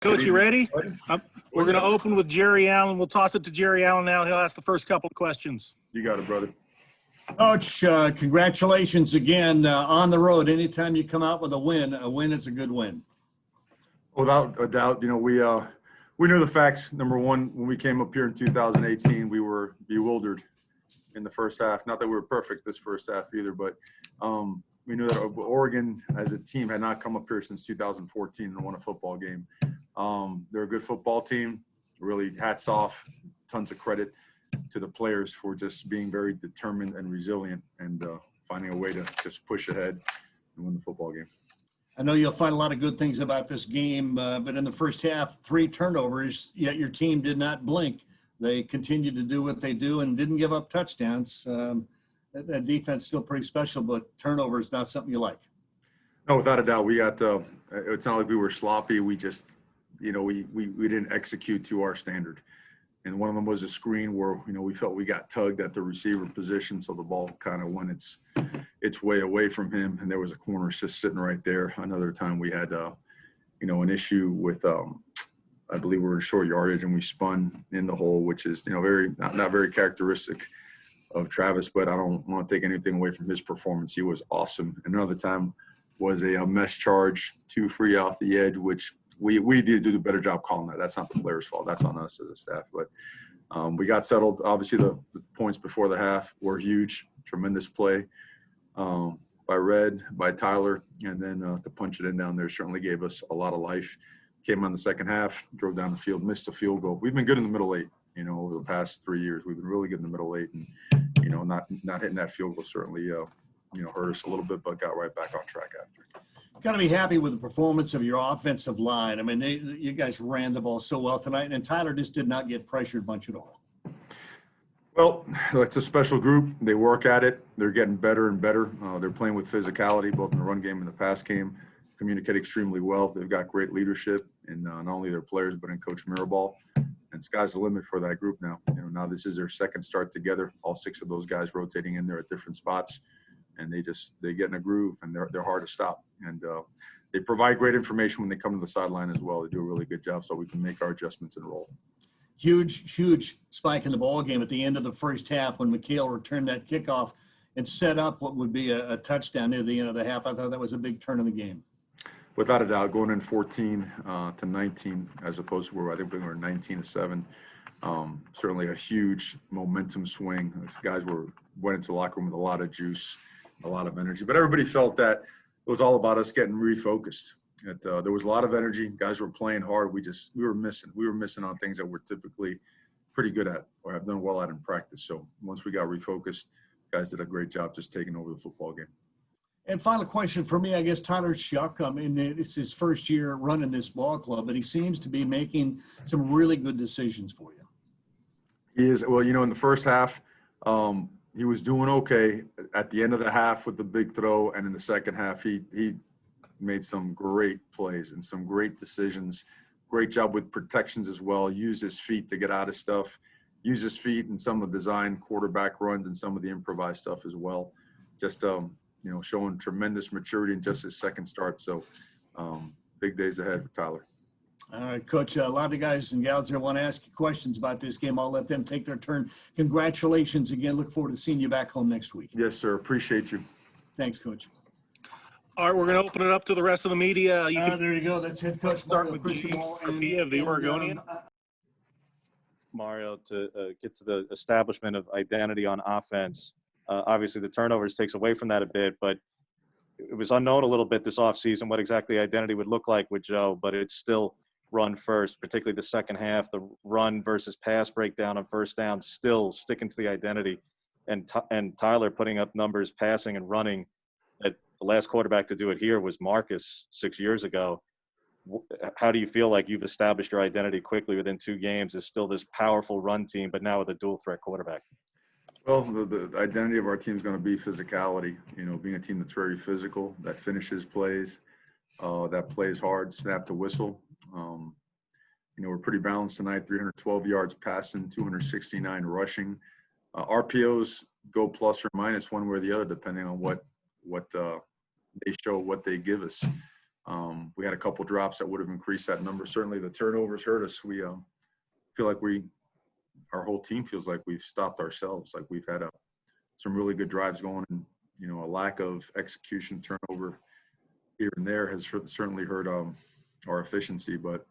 Coach, you ready? We're going to open with Jerry Allen. We'll toss it to Jerry Allen now. He'll ask the first couple of questions. You got it, brother. Coach, congratulations again on the road. Anytime you come out with a win is a good win. Without a doubt, we knew the facts. Number one, when we came up here in 2018, we were bewildered in the first half. Not that we were perfect this first half either, but we knew that Oregon as a team had not come up here since 2014 and won a football game. They're a good football team. Really, hats off, tons of credit to the players for just being very determined and resilient and finding a way to just push ahead and win the football game. I know you'll find a lot of good things about this game, but in the first half, 3 turnovers, yet your team did not blink. They continued to do what they do and didn't give up touchdowns. That defense is still pretty special, but turnover is not something you like. No, without a doubt. We got it's not like we were sloppy. We just, we didn't execute to our standard. And one of them was a screen where, we felt we got tugged at the receiver position. So the ball kind of went its way away from him. And there was a corner just sitting right there. Another time we had, an issue with, I believe we were in short yardage and we spun in the hole, which is, very, not very characteristic of Travis, but I don't want to take anything away from his performance. He was awesome. Another time was a mess charge, 2 free off the edge, which we did do a better job calling that. That's not the players' fault. That's on us as a staff. But we got settled. Obviously, the points before the half were huge. Tremendous play by Red, by Tyler. And then to punch it in down there certainly gave us a lot of life. Came on the second half, drove down the field, missed a field goal. We've been good in the middle 8, over the past 3 years. We've been really good in the middle 8. And, not hitting that field goal certainly, hurt us a little bit, but got right back on track after. Got to be happy with the performance of your offensive line. I mean, you guys ran the ball so well tonight, and Tyler just did not get pressured much at all. Well, it's a special group. They work at it. They're getting better and better. They're playing with physicality, both in the run game and the pass game. Communicate extremely well. They've got great leadership in not only their players, but in Coach Mirabal. And sky's the limit for that group now. Now this is their second start together. All 6 of those guys rotating in there at different spots. And they get in a groove, and they're hard to stop. And they provide great information when they come to the sideline as well. They do a really good job, so we can make our adjustments and roll. Huge spike in the ball game at the end of the first half when McHale returned that kickoff and set up what would be a touchdown near the end of the half. I thought that was a big turn in the game. Without a doubt, going in 14 to 19 as opposed to where I think we were 19-7. Certainly a huge momentum swing. Those guys went into the locker room with a lot of juice, a lot of energy. But everybody felt that it was all about us getting refocused. There was a lot of energy. Guys were playing hard. We were missing. We were missing on things that we're typically pretty good at or have done well at in practice. So once we got refocused, guys did a great job just taking over the football game. And final question for me, I guess, Tyler Schuck. I mean, it's his first year running this ball club, but he seems to be making some really good decisions for you. He is. Well, in the first half, he was doing okay. At the end of the half with the big throw, and in the second half, he made some great plays and some great decisions. Great job with protections as well. Used his feet to get out of stuff. Used his feet in some of the design quarterback runs and some of the improvised stuff as well. Just showing tremendous maturity in just his second start. So big days ahead for Tyler. All right, Coach, a lot of the guys and gals there want to ask you questions about this game. I'll let them take their turn. Congratulations again. Look forward to seeing you back home next week. Yes, sir. Appreciate you. Thanks, Coach. All right, we're going to open it up to the rest of the media. There you go. That's head coach. Start with G of the Oregonian. Mario, to get to the establishment of identity on offense. Obviously, the turnovers takes away from that a bit, but it was unknown a little bit this offseason what exactly identity would look like with Joe, but it's still run first, particularly the second half, the run versus pass breakdown on first down, still sticking to the identity. And Tyler putting up numbers passing and running that the last quarterback to do it here was Marcus 6 years ago. How do you feel like you've established your identity quickly within 2 games as still this powerful run team, but now with a dual threat quarterback? Well, the identity of our team is going to be physicality, being a team that's very physical, that finishes plays, that plays hard, snap to whistle. We're pretty balanced tonight, 312 yards passing, 269 rushing. RPOs go plus or minus one way or the other, depending on what they show, what they give us. We had a couple drops that would have increased that number. Certainly the turnovers hurt us. We feel like our whole team feels like we've stopped ourselves. Like we've had some really good drives going, and a lack of execution, turnover here and there has certainly hurt our efficiency. But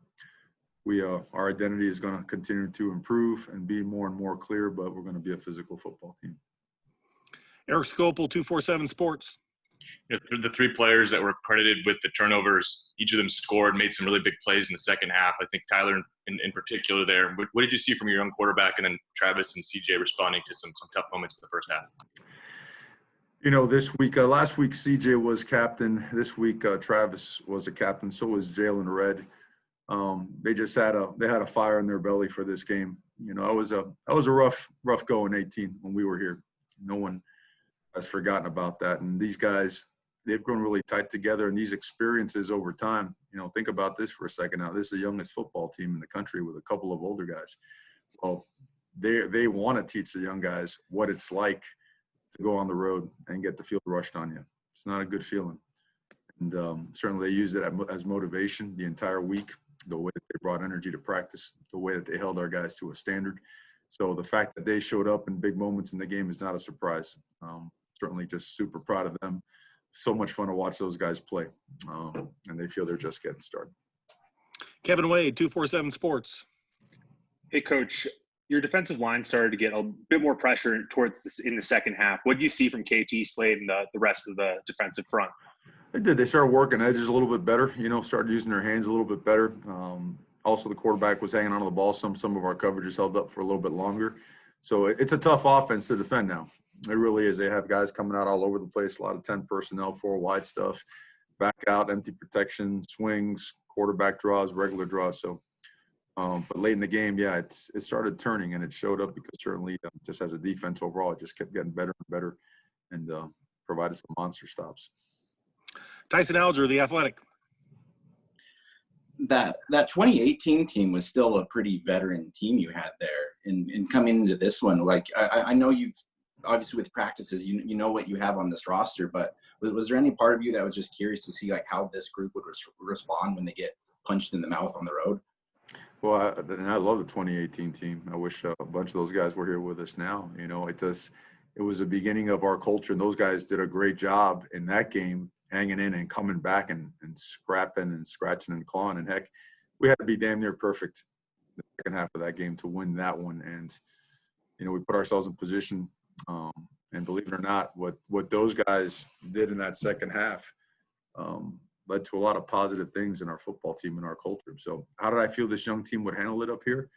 our identity is going to continue to improve and be more and more clear. But we're going to be a physical football team. Eric Scopel, 247 Sports. The three players that were credited with the turnovers, each of them scored, made some really big plays in the second half. I think Tyler in particular there. What did you see from your young quarterback, and then Travis and CJ responding to some tough moments in the first half? This week, last week CJ was captain. This week Travis was a captain. So was Jalen Red. They just had a fire in their belly for this game. It was a rough go in 18 when we were here. No one has forgotten about that. And these guys, they've grown really tight together, and these experiences over time, think about this for a second now. This is the youngest football team in the country with a couple of older guys. Well, they want to teach the young guys what it's like to go on the road and get the field rushed on you. It's not a good feeling. And certainly they used it as motivation the entire week, the way that they brought energy to practice, the way that they held our guys to a standard. So the fact that they showed up in big moments in the game is not a surprise. Certainly just super proud of them. So much fun to watch those guys play. And they feel they're just getting started. Kevin Wade, 247 Sports. Hey, Coach, your defensive line started to get a bit more pressure towards this in the second half. What do you see from KT, Slade, and the rest of the defensive front? They did. They started working edges a little bit better, started using their hands a little bit better. Also, the quarterback was hanging onto the ball. Some of our coverages held up for a little bit longer. So it's a tough offense to defend now. It really is. They have guys coming out all over the place, a lot of 10 personnel, 4 wide stuff, back out, empty protection, swings, quarterback draws, regular draws. So, but late in the game, yeah, it started turning, and it showed up because certainly just as a defense overall, it just kept getting better and better and provided some monster stops. Tyson Alger, The Athletic. That 2018 team was still a pretty veteran team you had there. And coming into this one, like I know you've obviously with practices, you know what you have on this roster, but was there any part of you that was just curious to see like how this group would respond when they get punched in the mouth on the road? Well, I love the 2018 team. I wish a bunch of those guys were here with us now. It was the beginning of our culture, and those guys did a great job in that game, hanging in and coming back and scrapping and scratching and clawing. And heck, we had to be damn near perfect the second half of that game to win that one. And, we put ourselves in position. And believe it or not, what those guys did in that second half led to a lot of positive things in our football team and our culture. So how did I feel this young team would handle it up here?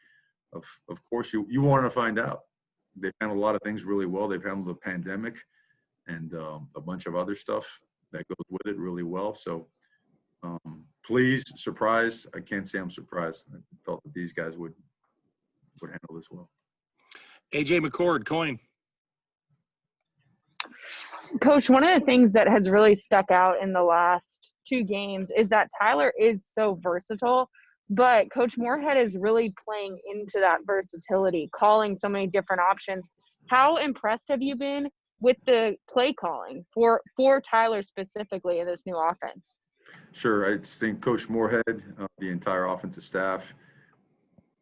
Of course, you want to find out. They've handled a lot of things really well. They've handled the pandemic and a bunch of other stuff that goes with it really well. So pleased, surprised. I can't say I'm surprised. I felt that these guys would handle this well. AJ McCord, Coin. Coach, one of the things that has really stuck out in the last 2 games is that Tyler is so versatile, but Coach Moorhead is really playing into that versatility, calling so many different options. How impressed have you been with the play calling for Tyler specifically in this new offense? Sure. I think Coach Moorhead, the entire offensive staff,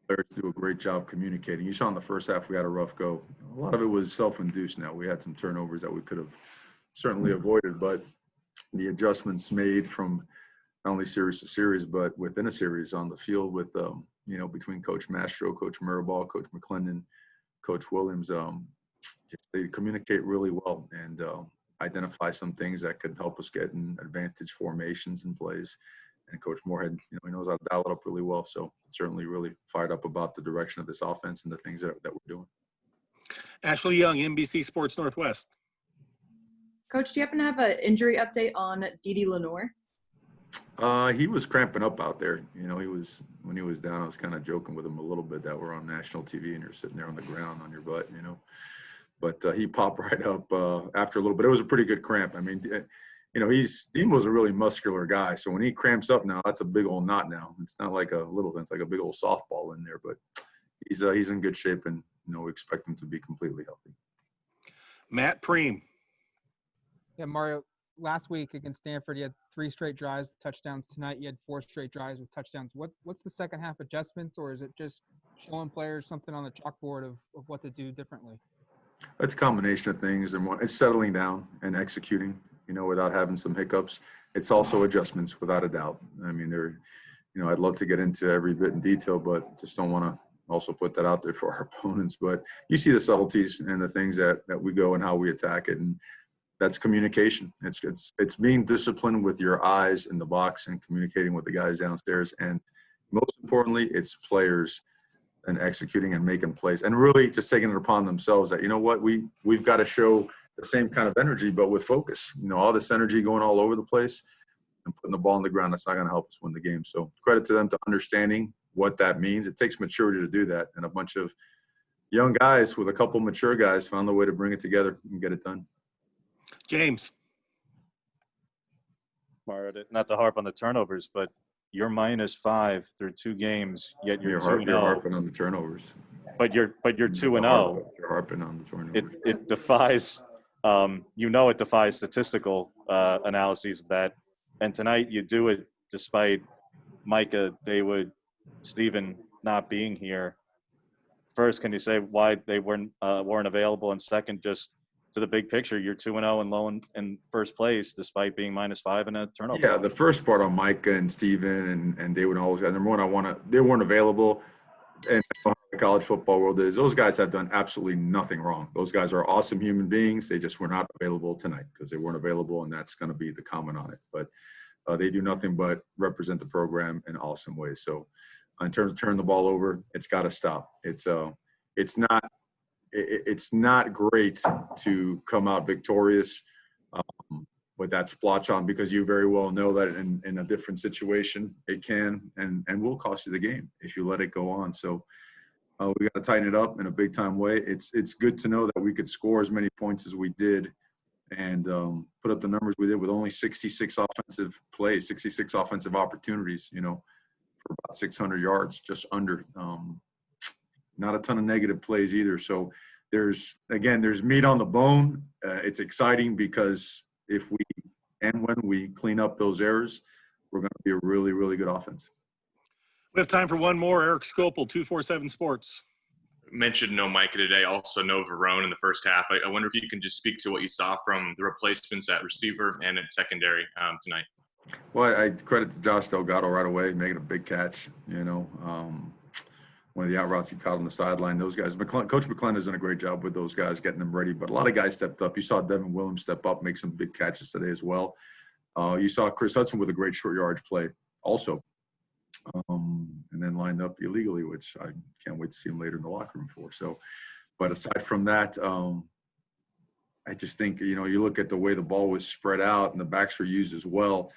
players do a great job communicating. You saw in the first half we had a rough go. A lot of it was self-induced now. We had some turnovers that we could have certainly avoided, but the adjustments made from not only series to series, but within a series on the field with, between Coach Mastro, Coach Mirabal, Coach McClendon, Coach Williams, they communicate really well and identify some things that could help us get in advantage formations and plays. And Coach Moorhead, he knows how to dial it up really well. So certainly really fired up about the direction of this offense and the things that we're doing. Ashley Young, NBC Sports Northwest. Coach, do you happen to have an injury update on Dede Lenore? He was cramping up out there. When he was down, I was kind of joking with him a little bit that we're on national TV and you're sitting there on the ground on your butt, But he popped right up after a little bit. It was a pretty good cramp. I mean, Dean was a really muscular guy. So when he cramps up now, that's a big old knot now. It's not like a little thing. It's like a big old softball in there. But he's in good shape, and we expect him to be completely healthy. Matt Preem. Yeah, Mario, last week against Stanford, you had 3 straight drives with touchdowns. Tonight, you had 4 straight drives with touchdowns. What's the second half adjustments, or is it just showing players something on the chalkboard of what to do differently? It's a combination of things, and it's settling down and executing, without having some hiccups. It's also adjustments, without a doubt. I mean, I'd love to get into every bit in detail, but just don't want to also put that out there for our opponents. But you see the subtleties and the things that we go and how we attack it, and that's communication. It's being disciplined with your eyes in the box and communicating with the guys downstairs, and most importantly, it's players and executing and making plays, and really just taking it upon themselves that, we've got to show the same kind of energy, but with focus. All this energy going all over the place and putting the ball on the ground, that's not going to help us win the game. So credit to them to understanding what that means. It takes maturity to do that, and a bunch of young guys with a couple mature guys found a way to bring it together and get it done. James. Mario, not to harp on the turnovers, but you're -5 through 2 games, yet you're 2-0. You're harping on the turnovers. But you're 2-0. You're harping on the turnovers. It defies, it defies statistical analyses of that. And tonight you do it despite Micah, Dawood, Steven not being here. First, can you say why they weren't available? And second, just to the big picture, you're 2-0 and low in first place despite being -5 and a turnover. Yeah, the first part on Micah and Steven and Dawood and all those guys. Number one, they weren't available. And the college football world is those guys have done absolutely nothing wrong. Those guys are awesome human beings. They just were not available tonight because they weren't available, and that's going to be the comment on it. But they do nothing but represent the program in awesome ways. So in terms of turning the ball over, it's got to stop. It's not great to come out victorious with that splotch on, because you very well know that in a different situation it can and will cost you the game if you let it go on. So we got to tighten it up in a big time way. It's good to know that we could score as many points as we did and put up the numbers we did with only 66 offensive plays, 66 offensive opportunities, for about 600 yards, just under. Not a ton of negative plays either. So there's meat on the bone. It's exciting because if we and when we clean up those errors, we're going to be a really, really good offense. We have time for one more. Eric Scopel, 247 Sports. Mentioned no Micah today, also no Verone in the first half. I wonder if you can just speak to what you saw from the replacements at receiver and at secondary tonight. Well, I credit to Josh Delgado right away, making a big catch, one of the out routes he caught on the sideline. Those guys, Coach McClellan has done a great job with those guys, getting them ready. But a lot of guys stepped up. You saw Devin Williams step up, make some big catches today as well. You saw Chris Hudson with a great short yardage play also. And then lined up illegally, which I can't wait to see him later in the locker room for. So, but aside from that, I just think, you look at the way the ball was spread out and the backs were used as well.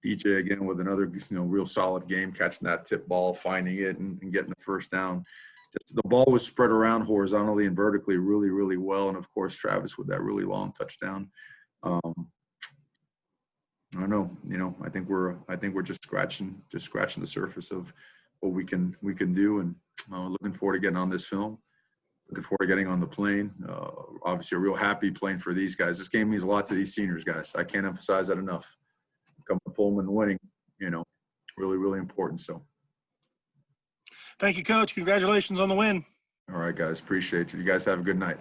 DJ again with another, real solid game, catching that tip ball, finding it and getting the first down. Just the ball was spread around horizontally and vertically really, really well. And of course, Travis with that really long touchdown. I don't know, I think we're just scratching the surface of what we can do. And looking forward to getting on this film. Looking forward to getting on the plane. Obviously a real happy playing for these guys. This game means a lot to these seniors, guys. I can't emphasize that enough. Coming to Pullman winning, really, really important. So. Thank you, Coach. Congratulations on the win. All right, guys. Appreciate you. You guys have a good night.